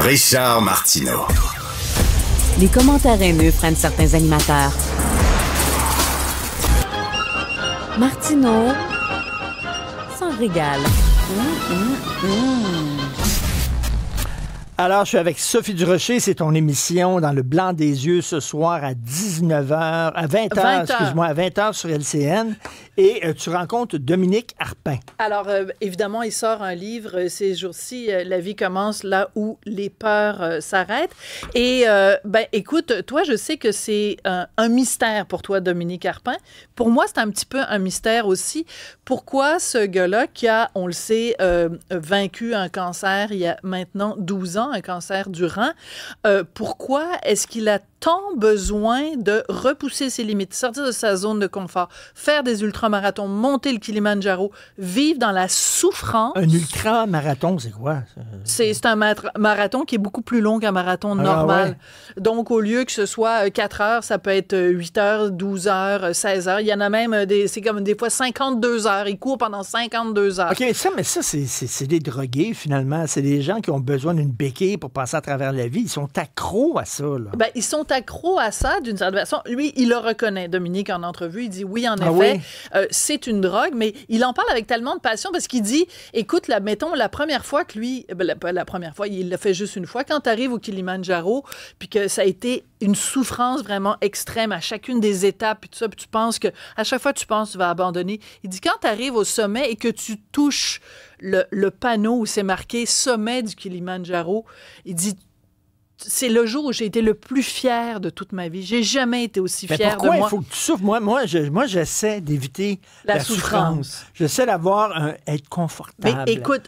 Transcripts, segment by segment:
Richard Martineau. Les commentaires haineux prennent certains animateurs. Martineau s'en régale. Alors, je suis avec Sophie Durocher. C'est ton émission dans le blanc des yeux ce soir à 19h, à 20h, excuse-moi, à 20h sur LCN. Et tu rencontres Dominique Arpin. Alors, évidemment, il sort un livre ces jours-ci, La vie commence là où les peurs s'arrêtent. Et, écoute, toi, je sais que c'est un mystère pour toi, Dominique Arpin. Pour moi, c'est un petit peu un mystère aussi. Pourquoi ce gars-là qui a, on le sait, vaincu un cancer il y a maintenant 12 ans, un cancer du rein, pourquoi est-ce qu'il a tant besoin de repousser ses limites, sortir de sa zone de confort, faire des ultramarathons, monter le Kilimandjaro, vivre dans la souffrance? Un ultramarathon, c'est quoi? C'est un marathon qui est beaucoup plus long qu'un marathon normal. Ouais. Donc, au lieu que ce soit 4 heures, ça peut être 8 heures, 12 heures, 16 heures. Il y en a même, c'est comme des fois 52 heures. Il court pendant 52 heures. OK, mais ça c'est des drogués, finalement. C'est des gens qui ont besoin d'une béquille pour passer à travers la vie. Ils sont accros à ça, là. Ben, ils sont accros à ça, d'une certaine façon. Lui, il le reconnaît, Dominique, en entrevue. Il dit, oui, en effet, c'est une drogue, mais il en parle avec tellement de passion parce qu'il dit, écoute, mettons, la première fois que lui, la première fois, il l'a fait juste une fois, quand tu arrives au Kilimandjaro, puis que ça a été une souffrance vraiment extrême à chacune des étapes, puis tout ça, puis tu penses que, à chaque fois que tu penses que tu vas abandonner, il dit, quand tu arrives au sommet et que tu touches le panneau où c'est marqué « Sommet du Kilimandjaro », il dit, c'est le jour où j'ai été le plus fier de toute ma vie. J'ai jamais été aussi fier de moi. Pourquoi il faut que tu souffres? Moi, j'essaie d'éviter la souffrance. J'essaie être confortable. Mais écoute,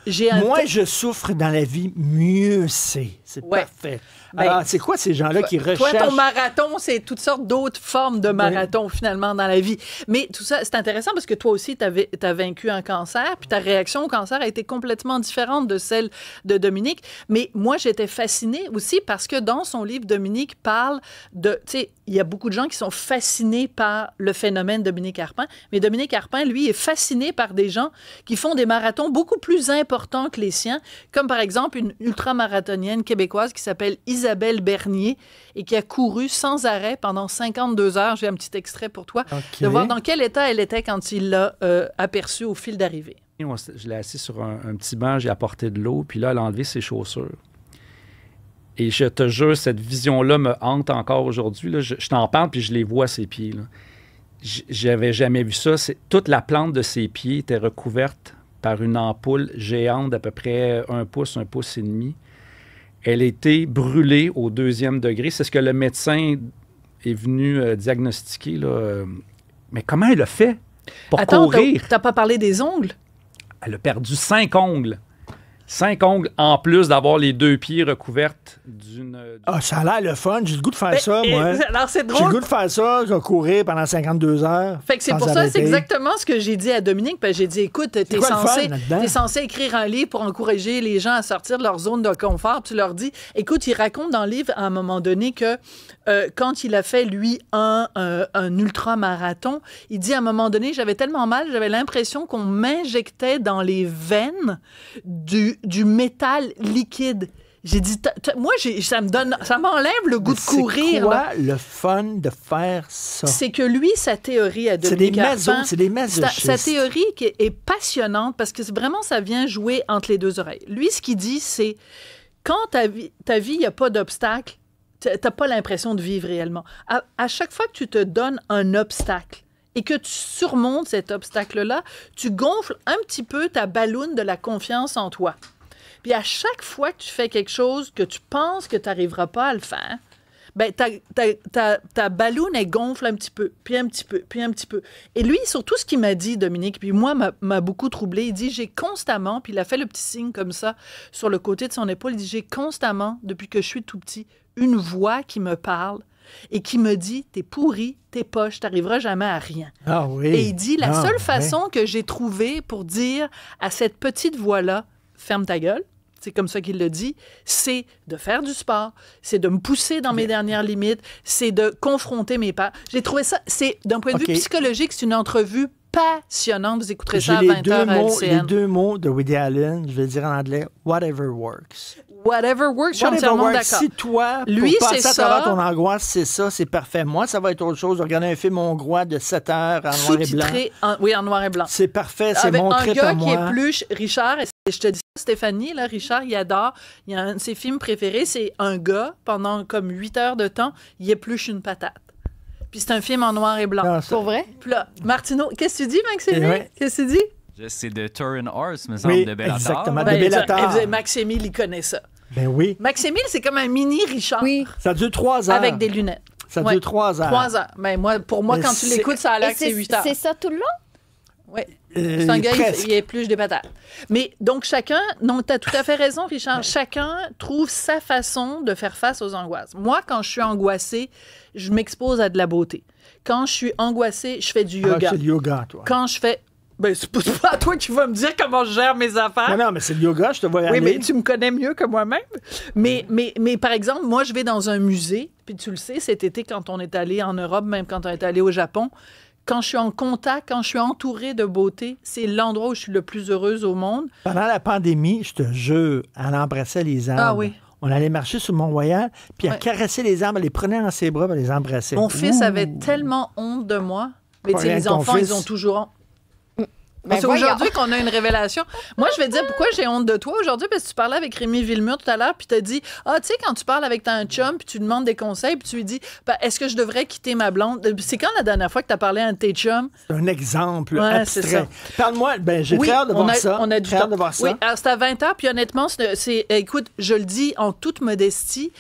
moi, je souffre dans la vie, mieux c'est. C'est parfait. Alors, c'est quoi ces gens-là qui recherchent... Toi, ton marathon, c'est toutes sortes d'autres formes de marathon, finalement, dans la vie. Mais tout ça, c'est intéressant parce que toi aussi, t'as vaincu un cancer, puis ta réaction au cancer a été complètement différente de celle de Dominique. Mais moi, j'étais fascinée aussi parce que dans son livre, Dominique parle de... Tu sais, il y a beaucoup de gens qui sont fascinés par le phénomène Dominique Arpin, mais Dominique Arpin, lui, est fasciné par des gens qui font des marathons beaucoup plus importants que les siens, comme par exemple une ultramarathonienne québécoise qui s'appelle Isabelle Bernier et qui a couru sans arrêt pendant 52 heures. J'ai un petit extrait pour toi, de voir dans quel état elle était quand il l'a aperçue au fil d'arrivée. Je l'ai assis sur un petit banc, j'ai apporté de l'eau, puis là, elle a enlevé ses chaussures. Et je te jure, cette vision-là me hante encore aujourd'hui. Là. Je t'en parle, puis je les vois, ses pieds. Là. J'avais jamais vu ça. Toute la plante de ses pieds était recouverte par une ampoule géante d'à peu près 1 pouce et demi. Elle était brûlée au 2e degré. C'est ce que le médecin est venu diagnostiquer. Là. Mais comment elle a fait pour courir? T'as pas parlé des ongles? Elle a perdu 5 ongles. 5 ongles en plus d'avoir les 2 pieds recouvertes d'une... ça a l'air le fun. J'ai le goût de faire ça, moi. Alors, c'est drôle. J'ai le goût de faire ça, de courir pendant 52 heures. Fait que c'est pour ça, c'est exactement ce que j'ai dit à Dominique. Puis j'ai dit, écoute, t'es censé écrire un livre pour encourager les gens à sortir de leur zone de confort. Puis tu leur dis, écoute, il raconte dans le livre, à un moment donné, que quand il a fait, lui, un ultramarathon, il dit, à un moment donné, j'avais tellement mal, j'avais l'impression qu'on m'injectait dans les veines du métal liquide. J'ai dit, moi, ça m'enlève le goût de courir. C'est quoi le fun de faire ça? C'est que lui, sa théorie à Dominique Arpin, c'est des masochistes. Sa théorie qui est passionnante parce que vraiment, ça vient jouer entre les deux oreilles. Lui, ce qu'il dit, c'est quand ta vie, il n'y a pas d'obstacle, t'as pas l'impression de vivre réellement. À chaque fois que tu te donnes un obstacle, et que tu surmontes cet obstacle-là, tu gonfles un petit peu ta balloune de la confiance en toi. Puis à chaque fois que tu fais quelque chose que tu penses que tu n'arriveras pas à le faire, ben ta balloune, elle gonfle un petit peu, puis un petit peu, puis un petit peu. Et lui, surtout ce qu'il m'a dit, Dominique, puis moi, m'a beaucoup troublé, il dit, j'ai constamment, puis il a fait le petit signe comme ça sur le côté de son épaule, il dit, j'ai constamment, depuis que je suis tout petit, une voix qui me parle et qui me dit, t'es pourri, t'es poche, t'arriveras jamais à rien. Ah oui. Et il dit, la seule façon que j'ai trouvée pour dire à cette petite voix-là, ferme ta gueule, c'est comme ça qu'il le dit, c'est de faire du sport, c'est de me pousser dans mes dernières limites, c'est de confronter mes peurs. J'ai trouvé ça, d'un point de vue psychologique, c'est une entrevue passionnante. Vous écouterez ça à 20h à LCN. Les deux mots de Woody Allen, je vais le dire en anglais, whatever works. Whatever works, je suis entièrement d'accord. Si toi, lui, pour passer à travers ton ça. angoisse, c'est ça, c'est parfait. Moi, ça va être autre chose. Regarder un film hongrois de 7 heures en noir et blanc. Oui, en noir et blanc. C'est parfait, c'est avec mon trip à moi. un gars qui épluche, Richard, et je te dis ça, Stéphanie, là, Richard, il adore. Il y a un de ses films préférés, c'est un gars, pendant comme 8 heures de temps, il épluche une patate. Puis c'est un film en noir et blanc. Non, Pour vrai? Puis là, Martineau, qu'est-ce que tu dis, Maxime? Ouais. Qu'est-ce que tu dis? C'est de Turin Horse, me semble, Oui, de Bellator. exactement. Ben, de Bellator. Max-Émile, il connaît ça. Ben oui. Max-Émile, c'est comme un mini Richard. Oui. Ça dure 3 heures. Avec des lunettes. Ça dure 3 heures. 3 heures. Mais pour moi, Mais quand tu c'est- l'écoutes, ça a l'air Et que c'est 8 heures. C'est ça tout le long? Oui. C'est un gars, presque. il épluche des patates. Mais donc, non, tu as tout à fait raison, Richard. Chacun trouve sa façon de faire face aux angoisses. Moi, quand je suis angoissée, je m'expose à de la beauté. Quand je suis angoissée, je fais du Ah, yoga. c'est le yoga, toi. Quand je fais... Ben, c'est pas à toi qui vas me dire comment je gère mes affaires. Non, mais c'est le yoga, je te vois aller. Oui, mais tu me connais mieux que moi-même. Mais par exemple, moi, je vais dans un musée, puis tu le sais, cet été, quand on est allé en Europe, même quand on est allé au Japon, quand je suis en contact, quand je suis entourée de beauté, c'est l'endroit où je suis le plus heureuse au monde. Pendant la pandémie, je te jure, elle embrassait les arbres. Ah oui. On allait marcher sur Mont-Royal, puis elle Ouais. caressait les arbres, elle les prenait dans ses bras, elle les embrassait. Mon fils Ouh. avait tellement honte de moi. Mais tu sais, Rien les que ton enfants, fils. ils ont toujours honte. Ben C'est voyons. aujourd'hui qu'on a une révélation. Moi, je vais te dire pourquoi j'ai honte de toi aujourd'hui, parce que tu parlais avec Rémi Villemur tout à l'heure, puis tu as dit, ah, tu sais, quand tu parles avec un chum, puis tu demandes des conseils, puis tu lui dis, ben, est-ce que je devrais quitter ma blonde? C'est quand la dernière fois que tu as parlé à un de tes chums? C'est un exemple Ouais, c'est abstrait. Parle-moi, j'ai Oui, très hâte de voir ça. on a du Très hâte temps. de voir ça. Oui, alors c'est à 20h, puis honnêtement, écoute, je le dis en toute modestie,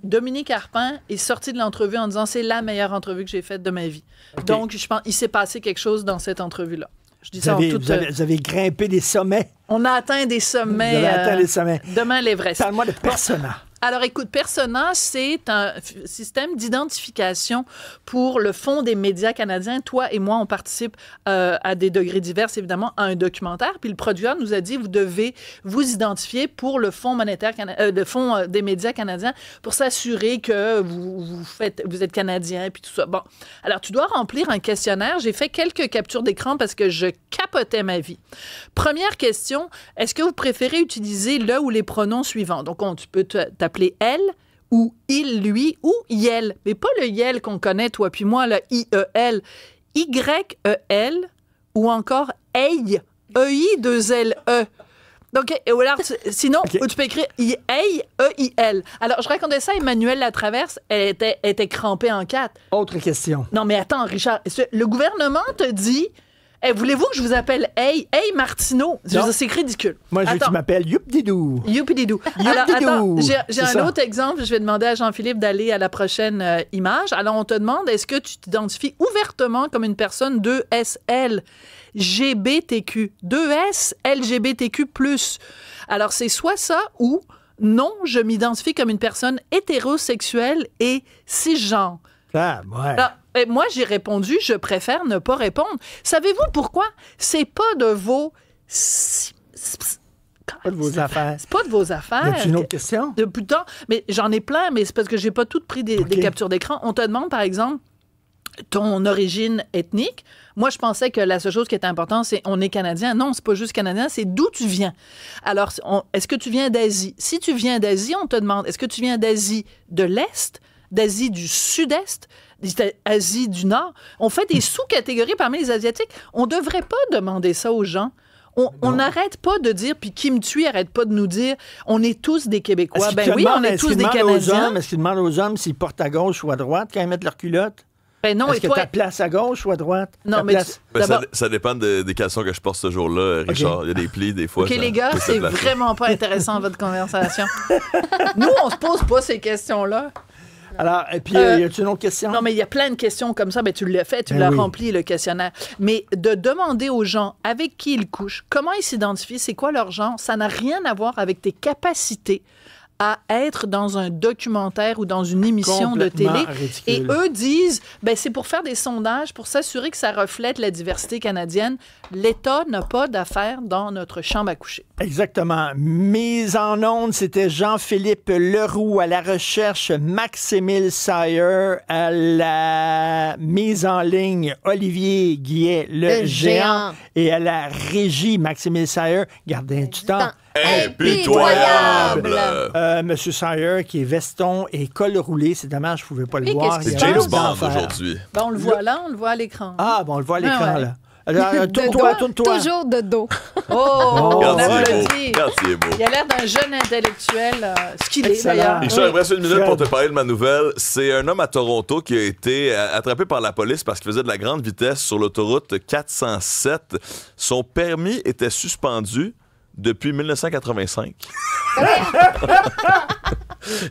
Dominique Arpin est sorti de l'entrevue en disant c'est la meilleure entrevue que j'ai faite de ma vie. OK. Donc, je pense qu'il s'est passé quelque chose dans cette entrevue-là. Je dis Vous ça en avez, toute... vous avez grimpé des sommets. On a atteint des Vous sommets. avez atteint les sommets. Demain, l'Everest. Parle-moi de Persona. Alors, écoute, Persona, c'est un système d'identification pour le Fonds des médias canadiens. Toi et moi, on participe à des degrés divers, évidemment, à un documentaire. Puis le producteur nous a dit, vous devez vous identifier pour le Fonds monétaire, le Fonds des médias canadiens, pour s'assurer que vous êtes canadien, puis tout ça. Bon, alors tu dois remplir un questionnaire. J'ai fait quelques captures d'écran parce que je capotais ma vie. Première question, est-ce que vous préférez utiliser le ou les pronoms suivants? Donc, tu peux t'appeler elle ou il, lui ou yel. Mais pas le yel qu'on connaît, toi puis moi, le I-E-L. Y-E-L ou encore ei, E-I-2-L-E. Donc, alors, sinon, tu peux écrire ei, E-I-L. Alors, je racontais ça à Emmanuelle Latraverse, elle était crampée en 4. Autre question. Non, mais attends, Richard, le gouvernement te dit... Hey, voulez-vous que je vous appelle Hey Martineau? C'est ridicule. Moi, je veux que tu m'appelles Youpdidou. Youpididou. Alors, attends, j'ai un autre exemple. Je vais demander à Jean-Philippe d'aller à la prochaine image. Alors, on te demande, est-ce que tu t'identifies ouvertement comme une personne 2SL GBTQ? 2S LGBTQ+. Alors, c'est soit ça ou non, je m'identifie comme une personne hétérosexuelle et cisgenre. Ah, ouais. Alors, moi, j'ai répondu, je préfère ne pas répondre. Savez-vous pourquoi? C'est pas de vos... Pas de vos affaires. C'est pas de vos affaires. Y a-t-il une autre question? Depuis le temps, mais j'en ai plein, mais c'est parce que j'ai pas toutes pris des captures d'écran. On te demande, par exemple, ton origine ethnique. Moi, je pensais que la seule chose qui était importante, c'est on est Canadien. Non, c'est pas juste Canadien, c'est d'où tu viens. Alors, est-ce que tu viens d'Asie? Si tu viens d'Asie, on te demande, est-ce que tu viens d'Asie de l'Est, d'Asie du Sud-Est, d'Asie du Nord? On fait des sous-catégories parmi les Asiatiques. On devrait pas demander ça aux gens. On n'arrête pas de dire, puis Kim Thuy arrête pas de nous dire, on est tous des Québécois. Ben oui, on est tous des Canadiens. Est-ce qu'ils demandent aux hommes s'ils portent à gauche ou à droite quand ils mettent leur culotte? Ben non, Est-ce que ta place à gauche ou à droite? Non, mais ça dépend des caleçons que je porte ce jour-là, Richard. Okay. Il y a des plis, des fois. OK, les gars, c'est vraiment pas intéressant, votre conversation. Nous, on se pose pas ces questions-là. Alors, et puis, y a-t-il une autre question? Non, mais il y a plein de questions comme ça. Ben, tu l'as fait, tu l'as rempli, le questionnaire. Mais de demander aux gens avec qui ils couchent, comment ils s'identifient, c'est quoi leur genre, ça n'a rien à voir avec tes capacités à être dans un documentaire ou dans une émission de télé. Ridicule. Et eux disent, ben, c'est pour faire des sondages, pour s'assurer que ça reflète la diversité canadienne. L'État n'a pas d'affaires dans notre chambre à coucher. Exactement. Mise en onde, c'était Jean-Philippe Leroux à la recherche, Maximile Sayer à la mise en ligne, Olivier Guillet, le géant, et à la régie, Maximile Sayer, gardien du temps. Impitoyable! Monsieur Sayer, qui est veston et col roulé, c'est dommage, je ne pouvais pas le Et voir. qu'est-ce C'est qui James passe? Bond aujourd'hui. Ben, on le voit là, on le voit à l'écran. Ah, bon, on le voit à l'écran, ouais. là. Alors, tourne-toi. Toujours de dos. Oh, Regarde, on Regarde, c'est beau. applaudit. Regarde, c'est beau. Il a l'air d'un jeune intellectuel, ce qu'il est Excellent. d'ailleurs. Richard, il me reste une minute Fred. pour te parler de ma nouvelle. C'est un homme à Toronto qui a été attrapé par la police parce qu'il faisait de la grande vitesse sur l'autoroute 407. Son permis était suspendu depuis 1985.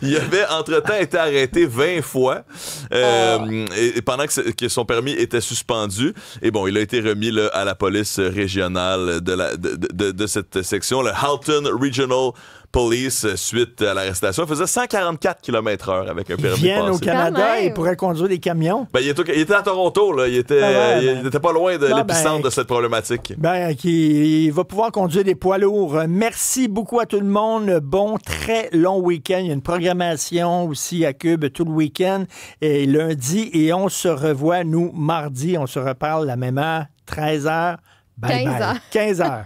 Il avait, entre-temps, été arrêté 20 fois et pendant que son permis était suspendu. Et bon, il a été remis là, à la police régionale de cette section, le Halton Regional Police, suite à l'arrestation. Il faisait 144 km/h avec un Ils permis viennent au passé. Canada Quand même. et pourraient conduire des camions. Ben, il était à Toronto, là. Il était pas loin de Ah, l'épicentre ben, de cette problématique. Ben, il va pouvoir conduire des poids lourds. Merci beaucoup à tout le monde. Bon, très long week-end. Il y a une programmation aussi à Cube tout le week-end. Et lundi, et on se revoit, nous, mardi. On se reparle la même heure, 13h. Bye 15 bye. heures. 15h.